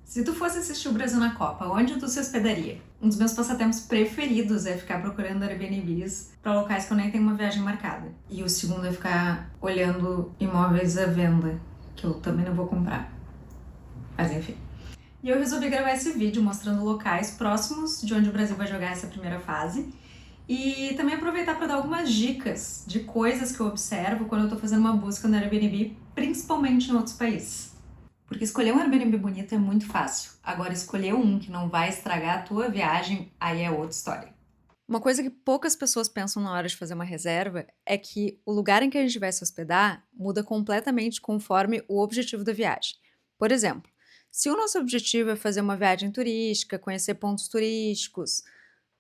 Se tu fosse assistir o Brasil na Copa, onde tu se hospedaria? Um dos meus passatempos preferidos é ficar procurando Airbnbs para locais que eu nem tenho uma viagem marcada. E o segundo é ficar olhando imóveis à venda, que eu também não vou comprar. Mas enfim. E eu resolvi gravar esse vídeo mostrando locais próximos de onde o Brasil vai jogar essa primeira fase. E também aproveitar para dar algumas dicas de coisas que eu observo quando eu tô fazendo uma busca no Airbnb, principalmente em outros países. Porque escolher um Airbnb bonito é muito fácil. Agora, escolher um que não vai estragar a tua viagem, aí é outra história. Uma coisa que poucas pessoas pensam na hora de fazer uma reserva é que o lugar em que a gente vai se hospedar muda completamente conforme o objetivo da viagem. Por exemplo, se o nosso objetivo é fazer uma viagem turística, conhecer pontos turísticos,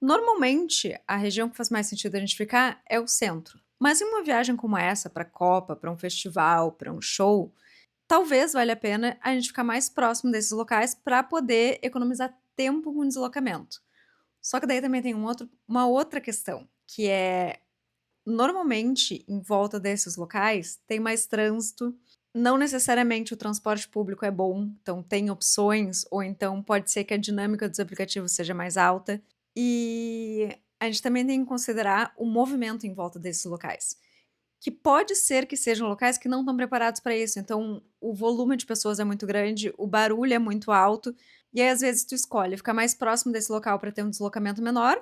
normalmente a região que faz mais sentido a gente ficar é o centro. Mas em uma viagem como essa, para a Copa, para um festival, para um show, talvez valha a pena a gente ficar mais próximo desses locais para poder economizar tempo com o deslocamento. Só que daí também tem uma outra questão, que é, normalmente, em volta desses locais, tem mais trânsito. Não necessariamente o transporte público é bom, então tem opções, ou então pode ser que a dinâmica dos aplicativos seja mais alta. E a gente também tem que considerar o movimento em volta desses locais, que pode ser que sejam locais que não estão preparados para isso. Então, o volume de pessoas é muito grande, o barulho é muito alto, e aí às vezes tu escolhe ficar mais próximo desse local para ter um deslocamento menor,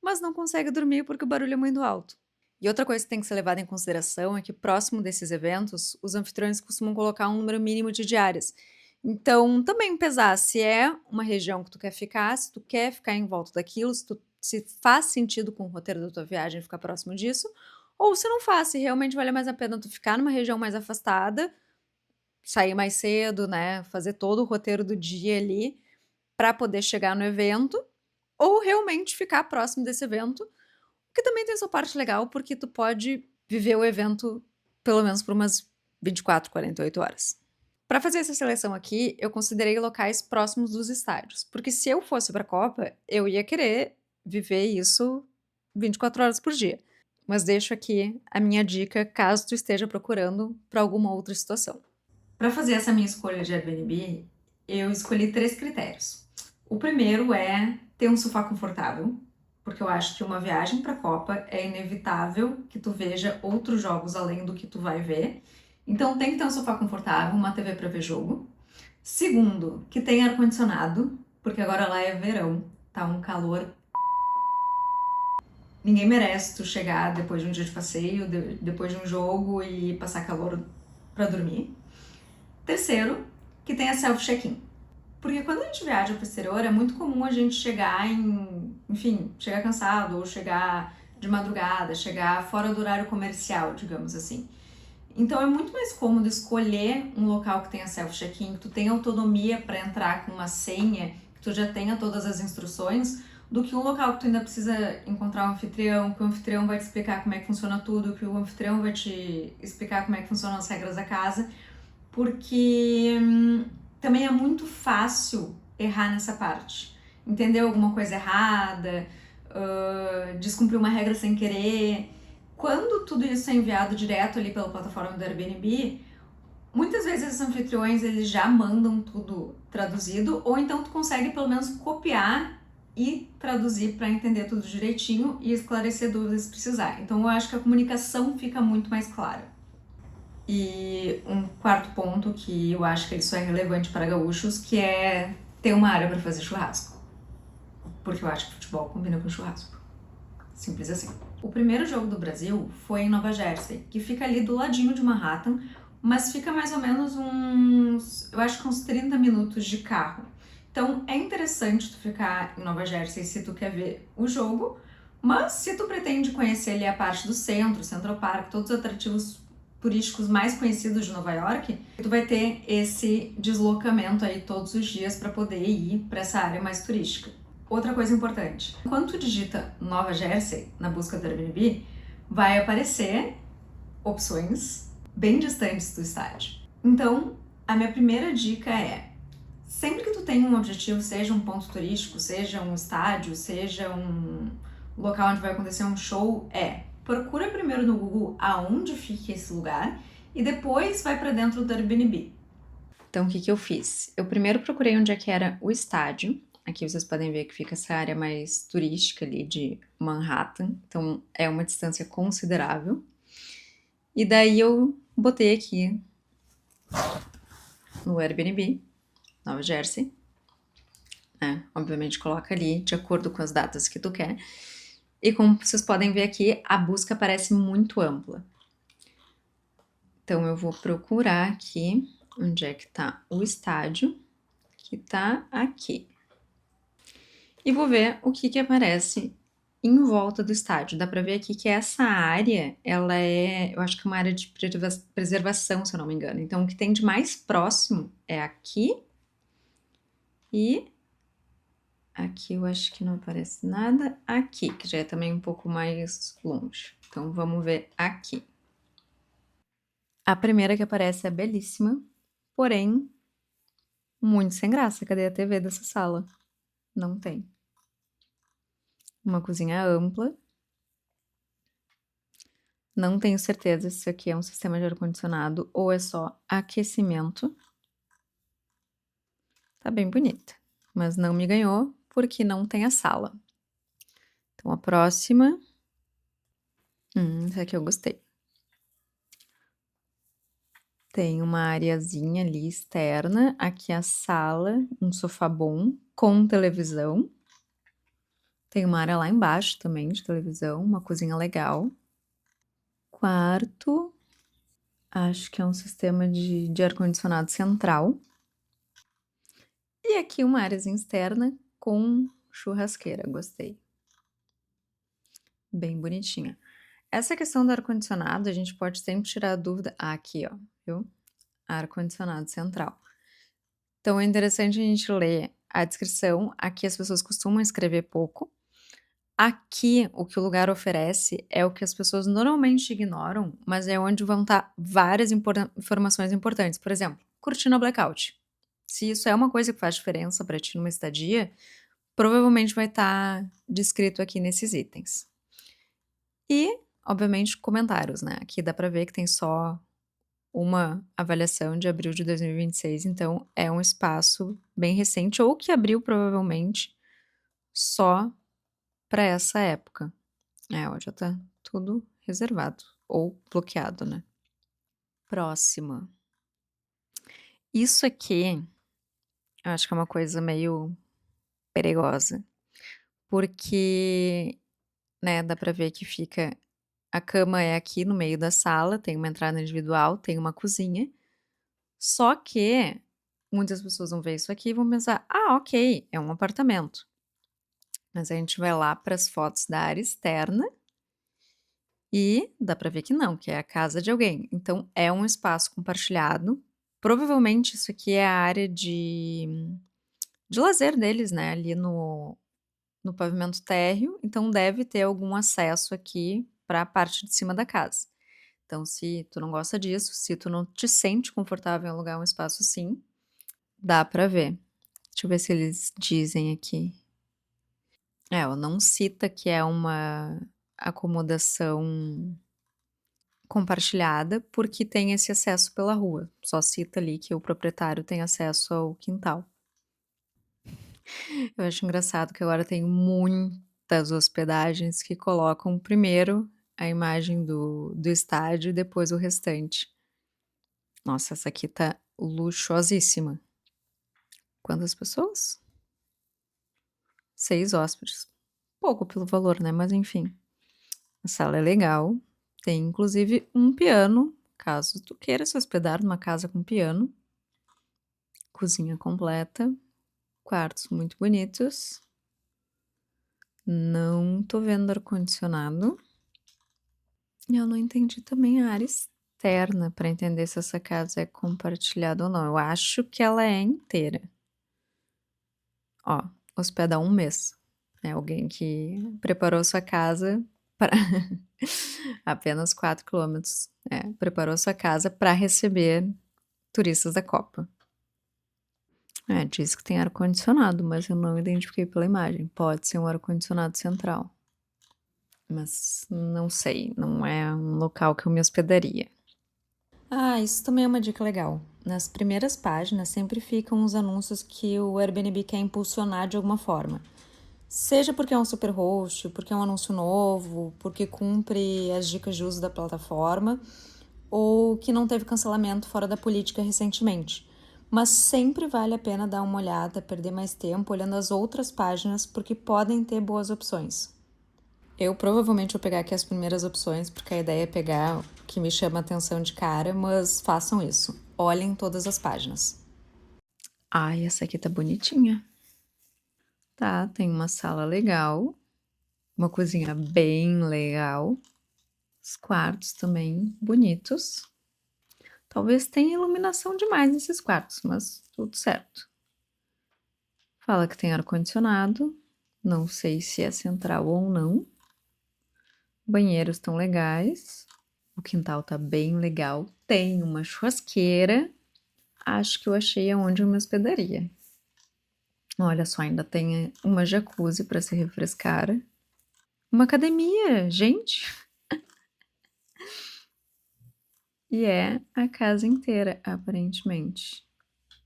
mas não consegue dormir porque o barulho é muito alto. E outra coisa que tem que ser levada em consideração é que próximo desses eventos, os anfitriões costumam colocar um número mínimo de diárias. Então, também pesar se é uma região que tu quer ficar, se tu quer ficar em volta daquilo, se faz sentido com o roteiro da tua viagem ficar próximo disso, ou se não faz, se realmente vale mais a pena tu ficar numa região mais afastada, sair mais cedo, né, fazer todo o roteiro do dia ali para poder chegar no evento, ou realmente ficar próximo desse evento, que também tem sua parte legal, porque tu pode viver o evento pelo menos por umas 24, 48 horas. Para fazer essa seleção aqui, eu considerei locais próximos dos estádios, porque se eu fosse para a Copa, eu ia querer viver isso 24 horas por dia. Mas deixo aqui a minha dica caso tu esteja procurando para alguma outra situação. Para fazer essa minha escolha de Airbnb, eu escolhi 3 critérios. O primeiro é ter um sofá confortável, porque eu acho que uma viagem para a Copa é inevitável que tu veja outros jogos além do que tu vai ver. Então tem que ter um sofá confortável, uma TV para ver jogo. Segundo, que tem ar-condicionado, porque agora lá é verão, tá um calor. Ninguém merece tu chegar depois de um dia de passeio, depois de um jogo e passar calor para dormir. Terceiro, que tenha self-check-in. Porque quando a gente viaja para o exterior, é muito comum a gente chegar chegar cansado, ou chegar de madrugada, chegar fora do horário comercial, digamos assim. Então é muito mais cômodo escolher um local que tenha self-check-in, que tu tenha autonomia para entrar com uma senha, que tu já tenha todas as instruções, do que um local que tu ainda precisa encontrar um anfitrião, que o anfitrião vai te explicar como é que funciona tudo, que o anfitrião vai te explicar como é que funcionam as regras da casa, porque também é muito fácil errar nessa parte. Entender alguma coisa errada, descumprir uma regra sem querer. Quando tudo isso é enviado direto ali pela plataforma do Airbnb, muitas vezes os anfitriões eles já mandam tudo traduzido, ou então tu consegue pelo menos copiar e traduzir para entender tudo direitinho e esclarecer dúvidas se precisar. Então eu acho que a comunicação fica muito mais clara. E um quarto ponto que eu acho que isso é relevante para gaúchos, que é ter uma área para fazer churrasco. Porque eu acho que futebol combina com churrasco. Simples assim. O primeiro jogo do Brasil foi em Nova Jersey, que fica ali do ladinho de Manhattan, mas fica mais ou menos eu acho que uns 30 minutos de carro. Então é interessante tu ficar em Nova Jersey se tu quer ver o jogo, mas se tu pretende conhecer ali a parte do centro, Central Park, todos os atrativos turísticos mais conhecidos de Nova York, tu vai ter esse deslocamento aí todos os dias para poder ir para essa área mais turística. Outra coisa importante, quando tu digita Nova Jersey na busca do Airbnb, vai aparecer opções bem distantes do estádio. Então, a minha primeira dica é, sempre que tu tem um objetivo, seja um ponto turístico, seja um estádio, seja um local onde vai acontecer um show, procura primeiro no Google aonde fica esse lugar e depois vai para dentro do Airbnb. Então, o que que eu fiz? Eu primeiro procurei onde é que era o estádio. Aqui vocês podem ver que fica essa área mais turística ali de Manhattan. Então, é uma distância considerável. E daí eu botei aqui no Airbnb, Nova Jersey, né? Obviamente coloca ali de acordo com as datas que tu quer. E como vocês podem ver aqui, a busca parece muito ampla. Então eu vou procurar aqui onde é que tá o estádio, que tá aqui. E vou ver o que que aparece em volta do estádio. Dá pra ver aqui que essa área, ela é, eu acho que é uma área de preservação, se eu não me engano. Então o que tem de mais próximo é aqui e aqui eu acho que não aparece nada. Aqui, que já é também um pouco mais longe. Então vamos ver aqui. A primeira que aparece é belíssima, porém muito sem graça. Cadê a TV dessa sala? Não tem. Uma cozinha ampla. Não tenho certeza se isso aqui é um sistema de ar-condicionado ou é só aquecimento. Tá bem bonita, mas não me ganhou porque não tem a sala. Então a próxima. Essa aqui eu gostei. Tem uma areazinha ali externa. Aqui a sala, um sofá bom com televisão. Tem uma área lá embaixo também de televisão, uma cozinha legal. Quarto, acho que é um sistema de ar-condicionado central. E aqui uma áreazinha externa com churrasqueira, gostei. Bem bonitinha. Essa questão do ar-condicionado, a gente pode sempre tirar a dúvida. Ah, aqui, ó, viu? Ar-condicionado central. Então é interessante a gente ler a descrição. Aqui as pessoas costumam escrever pouco. Aqui, o que o lugar oferece é o que as pessoas normalmente ignoram, mas é onde vão estar várias informações importantes. Por exemplo, cortina blackout. Se isso é uma coisa que faz diferença para ti numa estadia, provavelmente vai estar descrito aqui nesses itens. E, obviamente, comentários, né? Aqui dá para ver que tem só uma avaliação de abril de 2026, então é um espaço bem recente, ou que abriu provavelmente só para essa época. Ó, já tá tudo reservado ou bloqueado, né? Próxima. Isso aqui, eu acho que é uma coisa meio perigosa, porque, né, dá pra ver que fica a cama é aqui no meio da sala, tem uma entrada individual, tem uma cozinha, só que muitas pessoas vão ver isso aqui e vão pensar: "Ah, ok, é um apartamento". Mas a gente vai lá para as fotos da área externa e dá pra ver que não, que é a casa de alguém. Então é um espaço compartilhado. Provavelmente isso aqui é a área de lazer deles, né, ali no pavimento térreo, então deve ter algum acesso aqui para a parte de cima da casa. Então se tu não gosta disso, se tu não te sente confortável em alugar um espaço assim, dá pra ver. Deixa eu ver se eles dizem aqui. Ó, não cita que é uma acomodação compartilhada, porque tem esse acesso pela rua. Só cita ali que o proprietário tem acesso ao quintal. Eu acho engraçado que agora tem muitas hospedagens que colocam primeiro a imagem do estádio e depois o restante. Nossa, essa aqui tá luxuosíssima. Quantas pessoas? 6 hóspedes. Pouco pelo valor, né, mas enfim. A sala é legal, tem inclusive um piano, caso tu queira se hospedar numa casa com piano. Cozinha completa, quartos muito bonitos. Não tô vendo ar-condicionado. E eu não entendi também a área externa para entender se essa casa é compartilhada ou não. Eu acho que ela é inteira. Ó, hospeda 1 mês. É alguém que preparou sua casa para apenas 4 quilômetros. Preparou sua casa para receber turistas da Copa. Diz que tem ar-condicionado, mas eu não identifiquei pela imagem. Pode ser um ar-condicionado central. Mas não sei, não é um local que eu me hospedaria. Ah, isso também é uma dica legal. nas primeiras páginas sempre ficam os anúncios que o Airbnb quer impulsionar de alguma forma. Seja porque é um super host, porque é um anúncio novo, porque cumpre as dicas de uso da plataforma, ou que não teve cancelamento fora da política recentemente. Mas sempre vale a pena dar uma olhada, perder mais tempo olhando as outras páginas, porque podem ter boas opções. Eu provavelmente vou pegar aqui as primeiras opções, porque a ideia é pegar o que me chama a atenção de cara, mas façam isso. Olhem todas as páginas. Ai, essa aqui tá bonitinha. Tá, tem uma sala legal, uma cozinha bem legal, os quartos também bonitos. Talvez tenha iluminação demais nesses quartos, mas tudo certo. Fala que tem ar-condicionado, não sei se é central ou não. Banheiros estão legais, o quintal tá bem legal, tem uma churrasqueira. Acho que eu achei aonde eu me hospedaria. Olha só, ainda tem uma jacuzzi para se refrescar. Uma academia, gente! E é a casa inteira, aparentemente,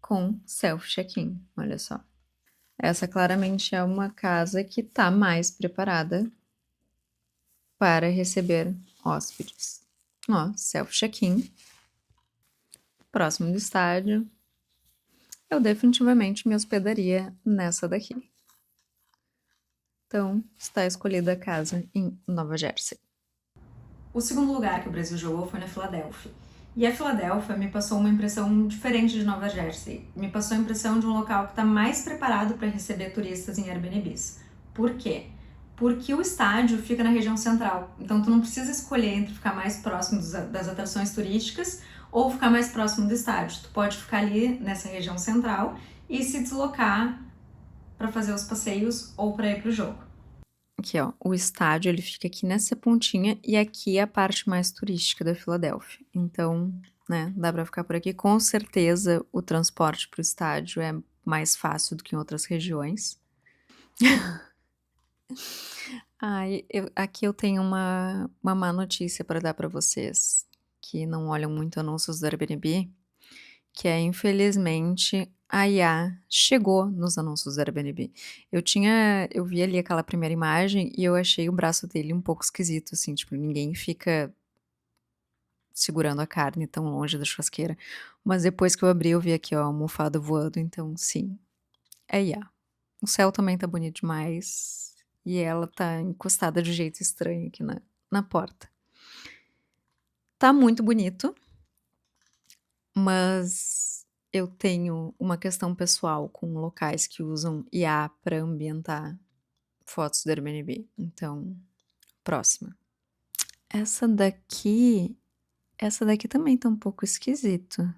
com self-check-in, olha só. Essa claramente é uma casa que está mais preparada para receber hóspedes. Ó, self-check-in, próximo do estádio. Eu definitivamente me hospedaria nessa daqui. Então, está escolhida a casa em Nova Jersey. O segundo lugar que o Brasil jogou foi na Filadélfia. E a Filadélfia me passou uma impressão diferente de Nova Jersey. Me passou a impressão de um local que está mais preparado para receber turistas em Airbnbs. Por quê? Porque o estádio fica na região central. Então tu não precisa escolher entre ficar mais próximo das atrações turísticas ou ficar mais próximo do estádio. Tu pode ficar ali nessa região central e se deslocar para fazer os passeios ou para ir para o jogo. Aqui, ó, o estádio ele fica aqui nessa pontinha e aqui é a parte mais turística da Filadélfia. Então, né, dá pra ficar por aqui. Com certeza o transporte pro estádio é mais fácil do que em outras regiões. Aqui eu tenho uma má notícia para dar para vocês que não olham muito anúncios do Airbnb, que é infelizmente a IA chegou nos anúncios do Airbnb. Eu vi ali aquela primeira imagem e eu achei o braço dele um pouco esquisito, assim, tipo, ninguém fica segurando a carne tão longe da churrasqueira. Mas depois que eu abri, eu vi aqui, ó, a almofada voando, então sim, é IA. O céu também tá bonito demais e ela tá encostada de jeito estranho aqui na porta. Tá muito bonito, mas eu tenho uma questão pessoal com locais que usam IA para ambientar fotos do Airbnb. Então, próxima. Essa daqui, essa daqui também tá um pouco esquisito.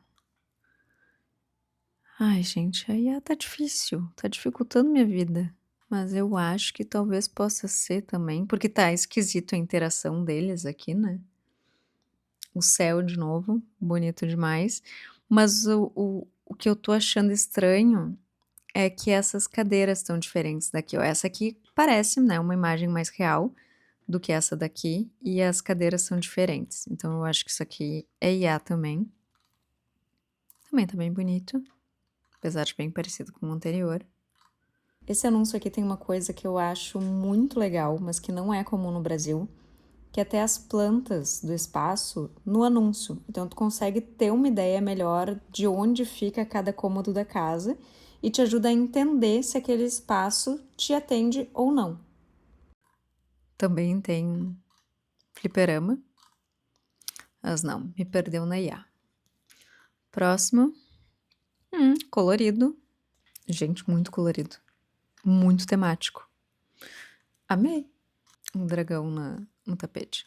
Ai, gente, a IA tá difícil, tá dificultando minha vida. Mas eu acho que talvez possa ser também, porque tá esquisito a interação deles aqui, né? O céu de novo, bonito demais. Mas o que eu tô achando estranho é que essas cadeiras estão diferentes daqui, ó. Essa aqui parece, né, uma imagem mais real do que essa daqui, e as cadeiras são diferentes. Então eu acho que isso aqui é IA também. Também tá bem bonito, apesar de bem parecido com o anterior. Esse anúncio aqui tem uma coisa que eu acho muito legal, mas que não é comum no Brasil, que é ter as plantas do espaço no anúncio. Então tu consegue ter uma ideia melhor de onde fica cada cômodo da casa e te ajuda a entender se aquele espaço te atende ou não. Também tem fliperama, mas não, me perdeu na IA. Próximo. Colorido. Gente, muito colorido. Muito temático. Amei. Um dragão no tapete.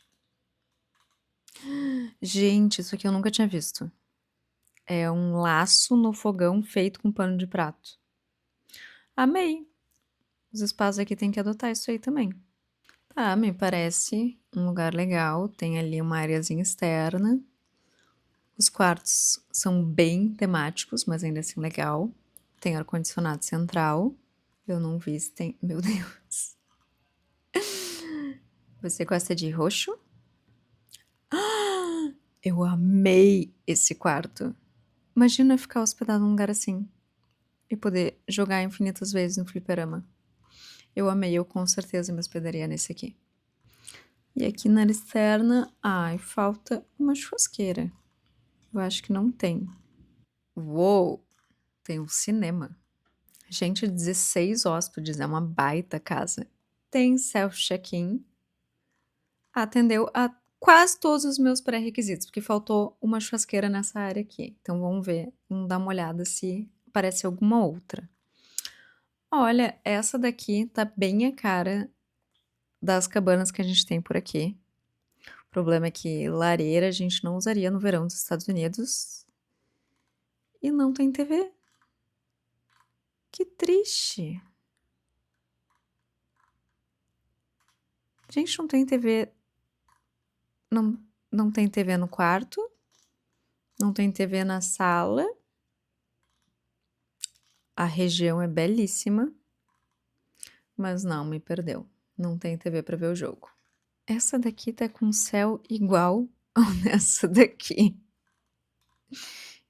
Gente, isso aqui eu nunca tinha visto. É um laço no fogão feito com pano de prato. Amei. Os espaços aqui tem que adotar isso aí também. Tá, me parece um lugar legal. Tem ali uma areazinha externa. Os quartos são bem temáticos, mas ainda assim legal. Tem ar-condicionado central. Eu não vi se tem. Meu Deus. Você gosta de roxo? Eu amei esse quarto. Imagina ficar hospedado num lugar assim e poder jogar infinitas vezes no fliperama. Eu amei, eu com certeza me hospedaria nesse aqui. E aqui na área externa, ai, falta uma churrasqueira. Eu acho que não tem. Uou! Tem um cinema. Gente, 16 hóspedes, é uma baita casa. Tem self-check-in. Atendeu a quase todos os meus pré-requisitos, porque faltou uma churrasqueira nessa área aqui. Então vamos ver, vamos dar uma olhada se aparece alguma outra. Olha, essa daqui tá bem a cara das cabanas que a gente tem por aqui. O problema é que lareira a gente não usaria no verão dos Estados Unidos. E não tem TV. Que triste. Gente, não tem TV. Não tem TV no quarto. Não tem TV na sala. A região é belíssima. Mas não, me perdeu. Não tem TV para ver o jogo. Essa daqui tá com céu igual ao nessa daqui.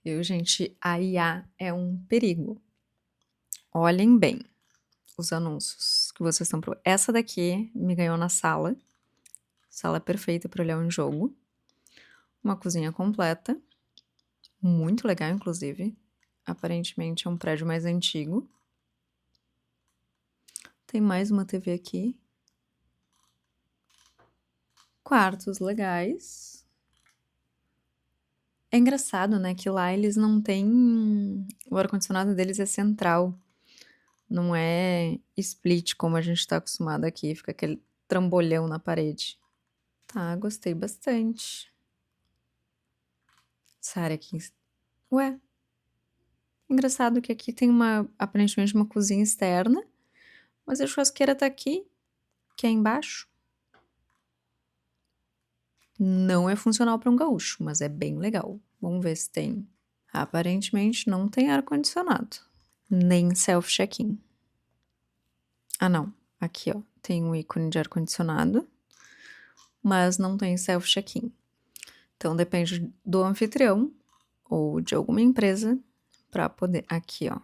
Gente, a IA é um perigo. Olhem bem os anúncios que vocês estão... Essa daqui me ganhou na sala. Sala perfeita para olhar um jogo. Uma cozinha completa. Muito legal, inclusive. Aparentemente é um prédio mais antigo. Tem mais uma TV aqui. Quartos legais. É engraçado, né, que lá eles não têm... O ar-condicionado deles é central. Não é split, como a gente tá acostumado aqui. Fica aquele trambolhão na parede. Tá, gostei bastante. Essa área aqui... Ué. Engraçado que aqui tem aparentemente uma cozinha externa. Mas a churrasqueira tá aqui, que é embaixo. Não é funcional para um gaúcho, mas é bem legal. Vamos ver se tem. Aparentemente não tem ar-condicionado. Nem self-check-in. Ah, não. Aqui, ó. Tem um ícone de ar-condicionado. Mas não tem self-check-in. Então depende do anfitrião ou de alguma empresa para poder... Aqui, ó.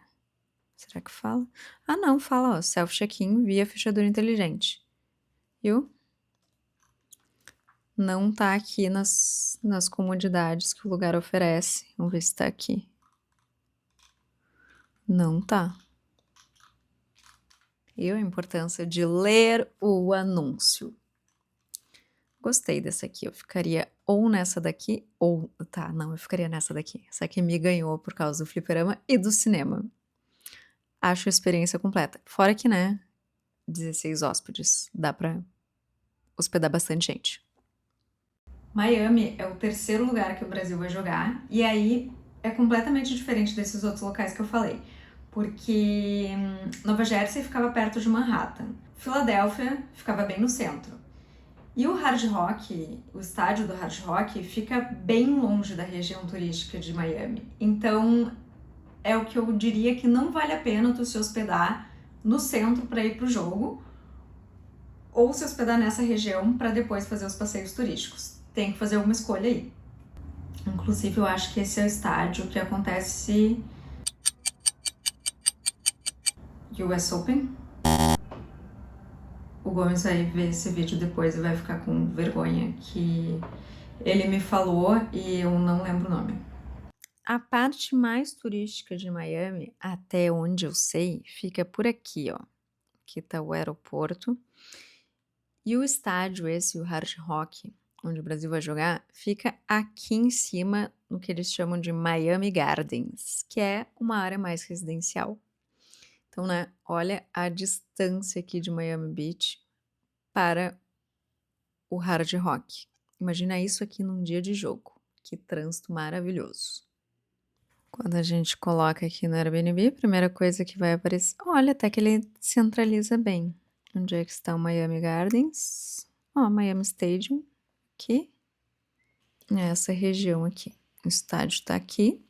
Será que fala? Ah, não. Fala, ó. Self-check-in via fechadura inteligente. Viu? Não tá aqui nas comodidades que o lugar oferece. Vamos ver se tá aqui. Não tá. E a importância de ler o anúncio. Gostei dessa aqui. Eu ficaria ou nessa daqui ou... Tá, não, eu ficaria nessa daqui. Essa aqui me ganhou por causa do fliperama e do cinema. Acho a experiência completa. Fora que, né, 16 hóspedes. Dá pra hospedar bastante gente. Miami é o terceiro lugar que o Brasil vai jogar, e aí é completamente diferente desses outros locais que eu falei, porque Nova Jersey ficava perto de Manhattan, Filadélfia ficava bem no centro, e o Hard Rock, o estádio do Hard Rock, fica bem longe da região turística de Miami, então é o que eu diria que não vale a pena tu se hospedar no centro para ir pro jogo, ou se hospedar nessa região para depois fazer os passeios turísticos. Tem que fazer alguma escolha aí. Inclusive, eu acho que esse é o estádio que acontece US Open. O Gomes vai ver esse vídeo depois e vai ficar com vergonha que ele me falou e eu não lembro o nome. A parte mais turística de Miami, até onde eu sei, fica por aqui, ó. Aqui tá o aeroporto. E o estádio, esse, o Hard Rock, onde o Brasil vai jogar, fica aqui em cima, no que eles chamam de Miami Gardens, que é uma área mais residencial. Então, né, olha a distância aqui de Miami Beach para o Hard Rock. Imagina isso aqui num dia de jogo. Que trânsito maravilhoso. Quando a gente coloca aqui no Airbnb, a primeira coisa que vai aparecer... Olha, até que ele centraliza bem. Onde é que está o Miami Gardens? Ó, Miami Stadium. Aqui. Essa região aqui. O estádio tá aqui.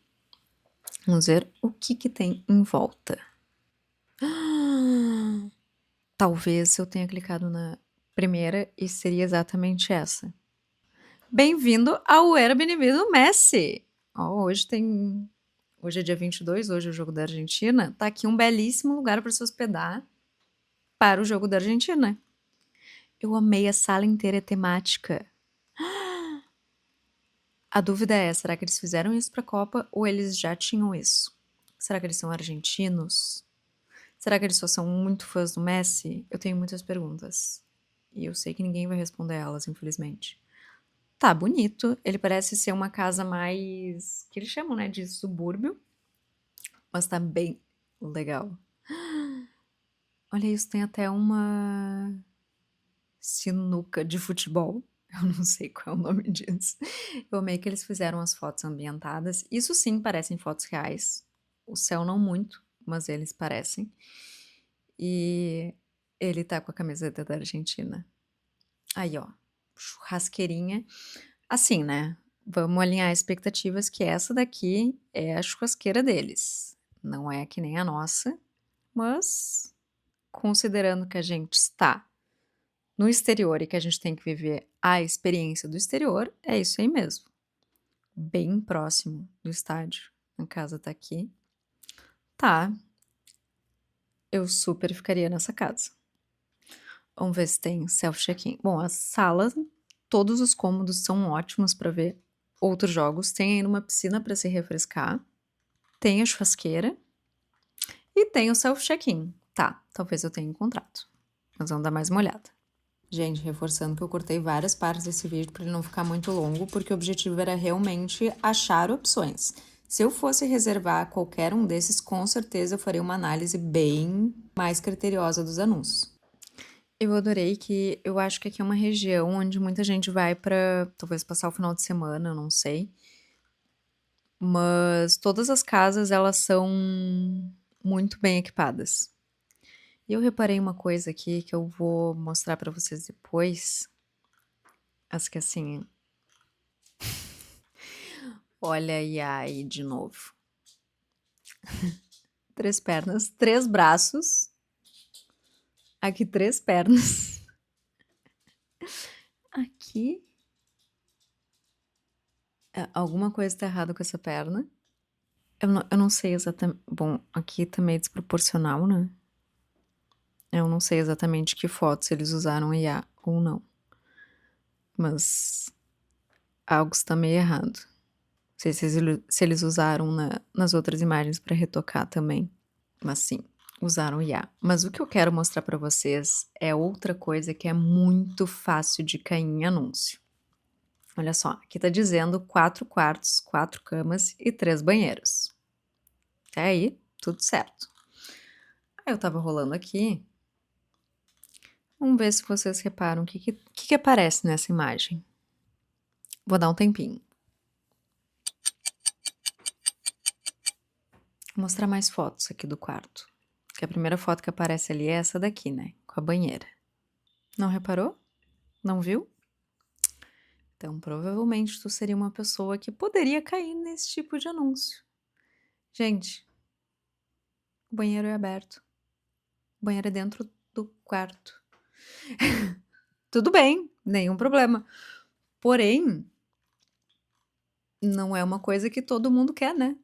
Vamos ver o que tem em volta. Talvez eu tenha clicado na primeira e seria exatamente essa. Bem-vindo ao Airbnb do Messi! Ó, hoje tem Hoje é dia 22, hoje é o jogo da Argentina. Tá aqui um belíssimo lugar para se hospedar para o jogo da Argentina. Eu amei, a sala inteira é temática. A dúvida é, será que eles fizeram isso pra Copa ou eles já tinham isso? Será que eles são argentinos? Será que eles só são muito fãs do Messi? Eu tenho muitas perguntas. E eu sei que ninguém vai responder elas, infelizmente. Tá bonito. Ele parece ser uma casa mais, que eles chamam, né, de subúrbio. Mas tá bem legal. Olha isso, tem até uma sinuca de futebol. Eu não sei qual é o nome disso. Eu amei que eles fizeram as fotos ambientadas. Isso sim parecem fotos reais. O céu não muito, mas eles parecem. E ele tá com a camiseta da Argentina. Aí, ó, churrasqueirinha. Assim, né? Vamos alinhar expectativas que essa daqui é a churrasqueira deles. Não é que nem a nossa, mas considerando que a gente está no exterior e que a gente tem que viver a experiência do exterior, é isso aí mesmo. Bem próximo do estádio. A casa tá aqui. Tá. Eu super ficaria nessa casa. Vamos ver se tem self-check-in. Bom, a sala, todos os cômodos são ótimos para ver outros jogos. Tem ainda uma piscina para se refrescar. Tem a churrasqueira. E tem o self-check-in. Tá, talvez eu tenha encontrado. Mas vamos dar mais uma olhada. Gente, reforçando que eu cortei várias partes desse vídeo para ele não ficar muito longo, porque o objetivo era realmente achar opções. Se eu fosse reservar qualquer um desses, com certeza eu faria uma análise bem mais criteriosa dos anúncios. Eu adorei que eu acho que aqui é uma região onde muita gente vai para talvez passar o final de semana, eu não sei. Mas todas as casas elas são muito bem equipadas. E eu reparei uma coisa aqui que eu vou mostrar para vocês depois. Acho que assim, olha aí aí de novo. 3 pernas, 3 braços. Aqui 3 pernas. Aqui. Alguma coisa tá errada com essa perna. Eu não sei exatamente. Bom, aqui tá meio desproporcional, né? Eu não sei exatamente que fotos eles usaram IA ou não. Mas algo está meio errado. Não sei se eles usaram nas outras imagens para retocar também. Mas sim, usaram IA. Mas o que eu quero mostrar para vocês é outra coisa que é muito fácil de cair em anúncio. Olha só, aqui tá dizendo 4 quartos, 4 camas e 3 banheiros. Até aí, tudo certo. Aí eu tava rolando aqui. Vamos ver se vocês reparam o que aparece nessa imagem. Vou dar um tempinho. Vou mostrar mais fotos aqui do quarto. Que a primeira foto que aparece ali é essa daqui, né? Com a banheira. Não reparou? Não viu? Então, provavelmente tu seria uma pessoa que poderia cair nesse tipo de anúncio. Gente, o banheiro é aberto. O banheiro é dentro do quarto. Tudo bem, nenhum problema. Porém, não é uma coisa que todo mundo quer, né?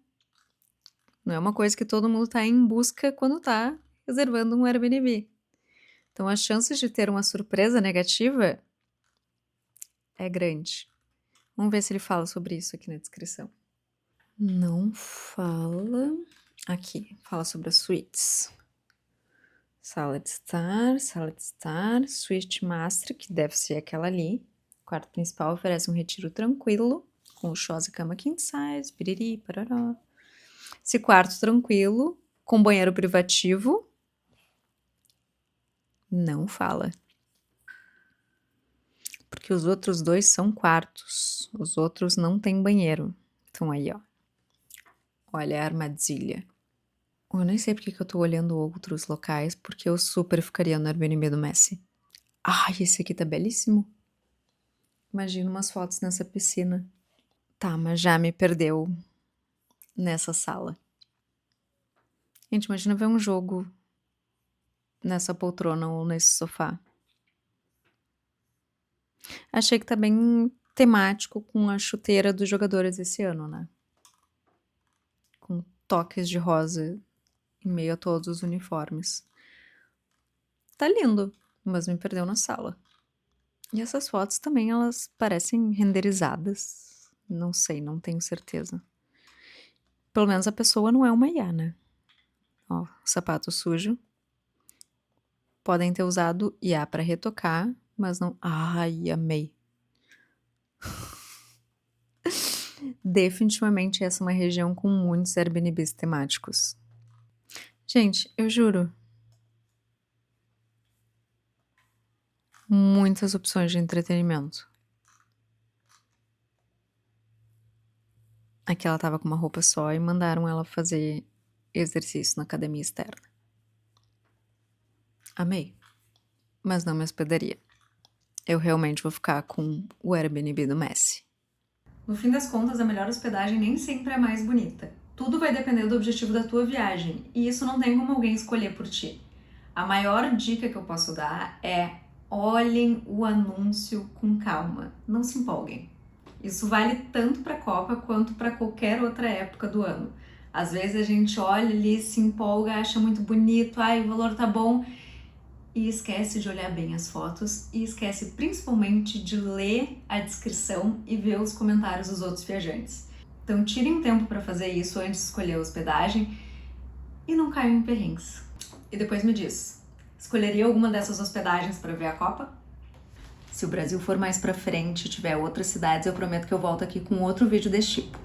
Não é uma coisa que todo mundo tá em busca quando tá reservando um Airbnb. Então, as chances de ter uma surpresa negativa é grande. Vamos ver se ele fala sobre isso aqui na descrição. Não fala. Aqui, fala sobre as suítes. Sala de estar, suíte master, que deve ser aquela ali. O quarto principal oferece um retiro tranquilo, com luxuosa cama king size, piriri, parará. Esse quarto tranquilo, com banheiro privativo, não fala. Porque os outros 2 são quartos, os outros não têm banheiro. Então aí, ó. Olha a armadilha. Eu nem sei porque que eu tô olhando outros locais, porque eu super ficaria no Airbnb do Messi. Ai, esse aqui tá belíssimo. Imagina umas fotos nessa piscina. Tá, mas já me perdeu nessa sala. Gente, imagina ver um jogo nessa poltrona ou nesse sofá. Achei que tá bem temático com a chuteira dos jogadores esse ano, né? Com toques de rosa em meio a todos os uniformes. Tá lindo, mas me perdeu na sala. E essas fotos também, elas parecem renderizadas. Não sei, não tenho certeza. Pelo menos a pessoa não é uma IA, né? Ó, sapato sujo. Podem ter usado IA pra retocar, mas não... Ai, amei. Definitivamente essa é uma região com muitos Airbnbs temáticos. Gente, eu juro. Muitas opções de entretenimento. Aqui ela tava com uma roupa só e mandaram ela fazer exercício na academia externa. Amei. Mas não me hospedaria. Eu realmente vou ficar com o Airbnb do Messi. No fim das contas, a melhor hospedagem nem sempre é a mais bonita. Tudo vai depender do objetivo da tua viagem, e isso não tem como alguém escolher por ti. A maior dica que eu posso dar é: olhem o anúncio com calma, não se empolguem. Isso vale tanto para a Copa quanto para qualquer outra época do ano. Às vezes a gente olha ali, se empolga, acha muito bonito, ai, o valor tá bom, e esquece de olhar bem as fotos e esquece principalmente de ler a descrição e ver os comentários dos outros viajantes. Então tirem um tempo para fazer isso antes de escolher a hospedagem e não caiam em perrengues. E depois me diz, escolheria alguma dessas hospedagens para ver a Copa? Se o Brasil for mais para frente e tiver outras cidades, eu prometo que eu volto aqui com outro vídeo desse tipo.